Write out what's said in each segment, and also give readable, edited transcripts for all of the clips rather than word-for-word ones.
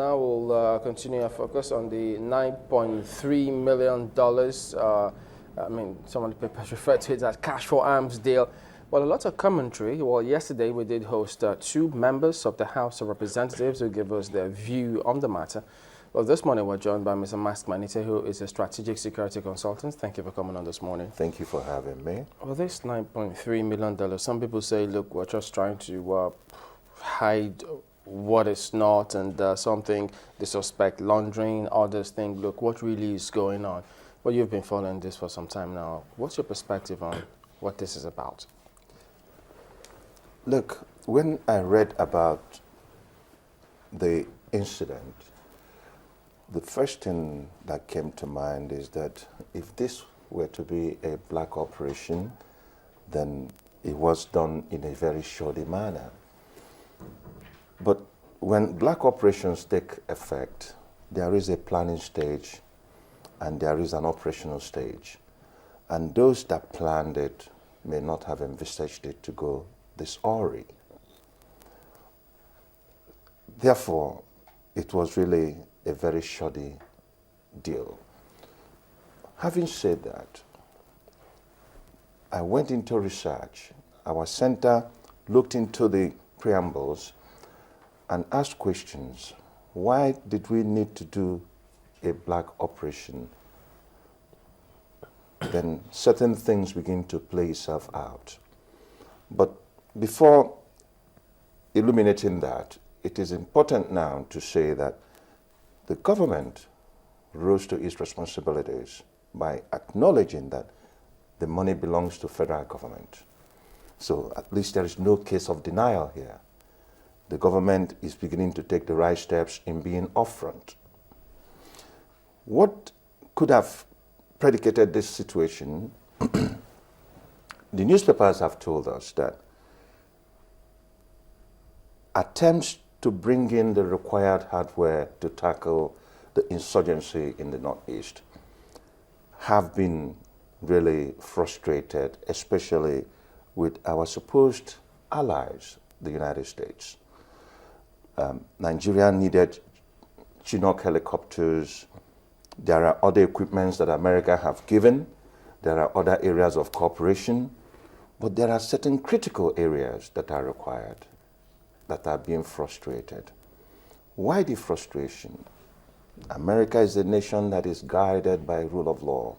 Now we'll continue our focus on the $9.3 million. Some of the papers refer to it as cash for arms deal. Well, a lot of commentary. Well, yesterday we did host two members of the House of Representatives who gave us their view on the matter. Well, this morning we're joined by Mr. Max Gbanite, who is a strategic security consultant. Thank you for coming on this morning. Thank you for having me. Well, this $9.3 million, some people say, look, we're just trying to hide what is not, and something they suspect laundering. Others think, look, what really is going on? Well, you've been following this for some time now. What's your perspective on what this is about? Look, when I read about the incident, the first thing that came to mind is that if this were to be a black operation, then it was done in a very shoddy manner. But when black operations take effect, there is a planning stage and there is an operational stage. And those that planned it may not have envisaged it to go this awry. Therefore, it was really a very shoddy deal. Having said that, I went into research. Our center looked into the preambles and asked questions. Why did we need to do a black operation? Then certain things begin to play itself out. But before illuminating that, it is important now to say that the government rose to its responsibilities by acknowledging that the money belongs to federal government. So at least there is no case of denial here. The government is beginning to take the right steps in being upfront. What could have predicated this situation? The newspapers have told us that attempts to bring in the required hardware to tackle the insurgency in the Northeast have been really frustrated, especially with our supposed allies, the United States. Nigeria needed Chinook helicopters. There are other equipments that America have given. There are other areas of cooperation. But there are certain critical areas that are required, that are being frustrated. Why the frustration? America is a nation that is guided by rule of law.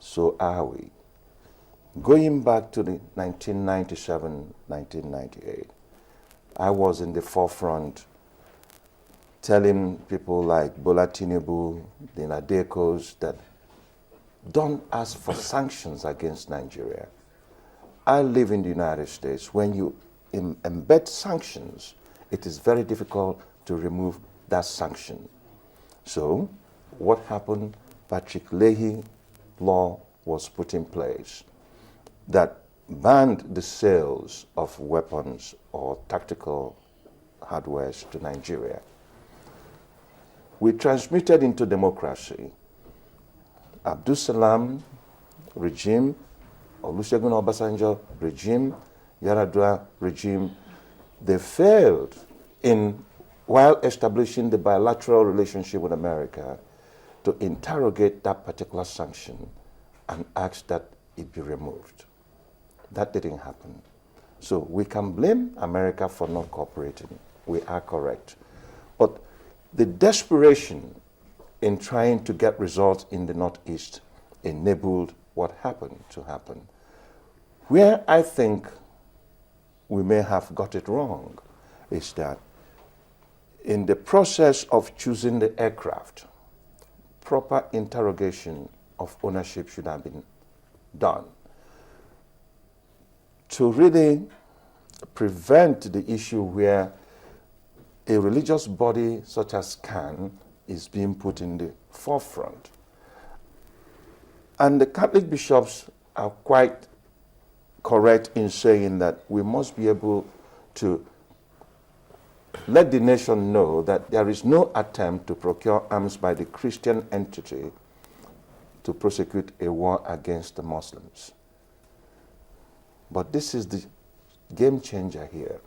So are we. Going back to the 1997, 1998, I was in the forefront telling people like Bola Tinubu, the NADECOs, that don't ask for sanctions against Nigeria. I live in the United States. When you embed sanctions, it is very difficult to remove that sanction. So what happened? Patrick Leahy law was put in place that banned the sales of weapons or tactical hardwares to Nigeria. We transmitted into democracy. Abdul Salam regime, Olusegun Obasanjo regime, Yaradua regime, they failed in, while establishing the bilateral relationship with America, to interrogate that particular sanction and ask that it be removed. That didn't happen. So we can blame America for not cooperating. We are correct. But the desperation in trying to get results in the Northeast enabled what happened to happen. Where I think we may have got it wrong is that in the process of choosing the aircraft, proper interrogation of ownership should have been done to really prevent the issue where a religious body such as CAN is being put in the forefront. And the Catholic bishops are quite correct in saying that we must be able to let the nation know that there is no attempt to procure arms by the Christian entity to prosecute a war against the Muslims. But this is the game changer here.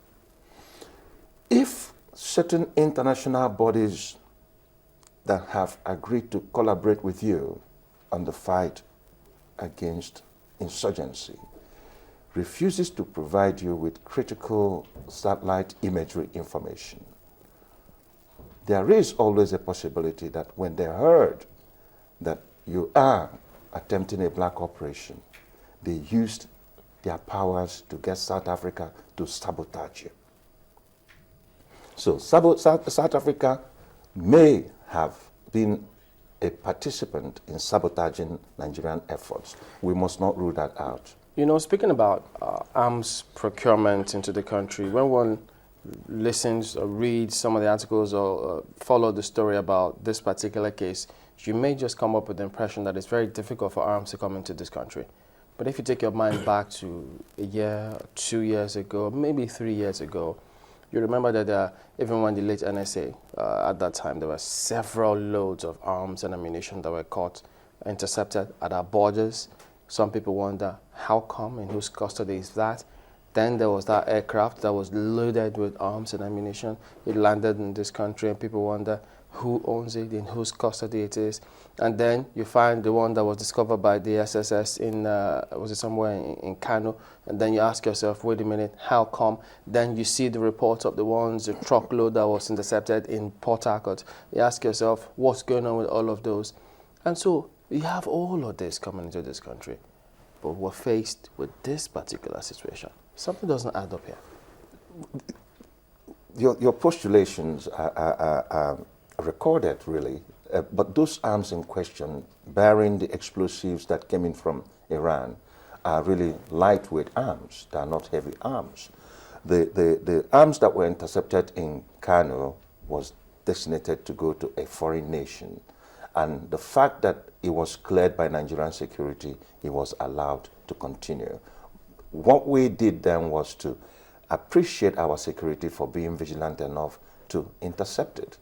If certain international bodies that have agreed to collaborate with you on the fight against insurgency refuses to provide you with critical satellite imagery information, there is always a possibility that when they heard that you are attempting a black operation, they used their powers to get South Africa to sabotage you. So South Africa may have been a participant in sabotaging Nigerian efforts. We must not rule that out. You know, speaking about arms procurement into the country, when one listens or reads some of the articles or follow the story about this particular case, you may just come up with the impression that it's very difficult for arms to come into this country. But if you take your mind back to a year, 2 years ago, maybe 3 years ago, you remember that even when the late NSA, at that time, there were several loads of arms and ammunition that were caught, intercepted at our borders. Some people wonder, how come, in whose custody is that? Then there was that aircraft that was loaded with arms and ammunition. It landed in this country, and people wonder who owns it, in whose custody it is. And then you find the one that was discovered by the SSS in, was it somewhere in Kano? And then you ask yourself, wait a minute, how come? Then you see the reports of the truckload that was intercepted in Port Harcourt. You ask yourself, what's going on with all of those? And so you have all of this coming into this country, but we're faced with this particular situation. Something doesn't add up here. Your postulations are recorded, really, but those arms in question, bearing the explosives that came in from Iran, are really lightweight arms. They are not heavy arms. The arms that were intercepted in Kano was designated to go to a foreign nation. And the fact that it was cleared by Nigerian security, it was allowed to continue. What we did then was to appreciate our security for being vigilant enough to intercept it.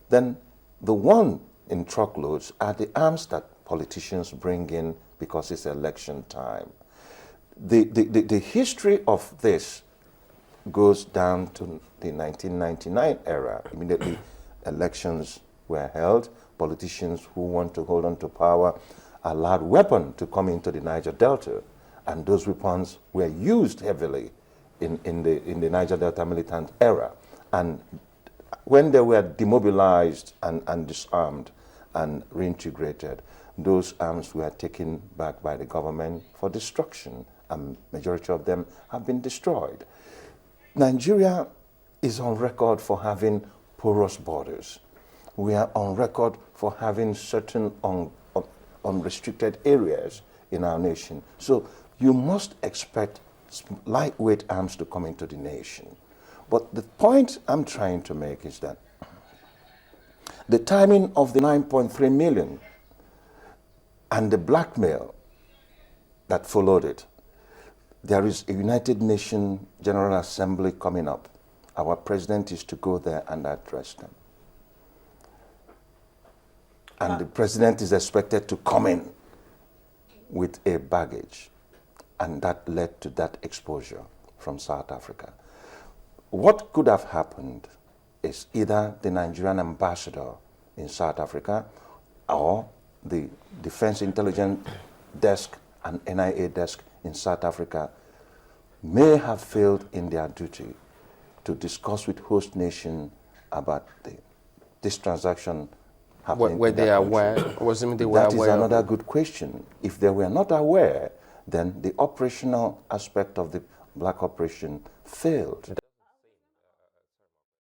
Then the one in truckloads are the arms that politicians bring in because it's election time. The history of this goes down to the 1999 era. Immediately elections were held. Politicians who want to hold on to power allowed weapons to come into the Niger Delta, and those weapons were used heavily in the Niger Delta militant era. And when they were demobilized and disarmed and reintegrated, those arms were taken back by the government for destruction, and majority of them have been destroyed. Nigeria is on record for having porous borders. We are on record for having certain unrestricted areas in our nation. So you must expect lightweight arms to come into the nation. But the point I'm trying to make is that the timing of the 9.3 million and the blackmail that followed it, there is a United Nations General Assembly coming up. Our president is to go there and address them. And the president is expected to come in with a baggage. And that led to that exposure from South Africa. What could have happened is either the Nigerian ambassador in South Africa or the Defense Intelligence Desk and NIA desk in South Africa may have failed in their duty to discuss with host nation about this transaction happening. Were they aware? That is another good question. If they were not aware, then the operational aspect of the black operation failed.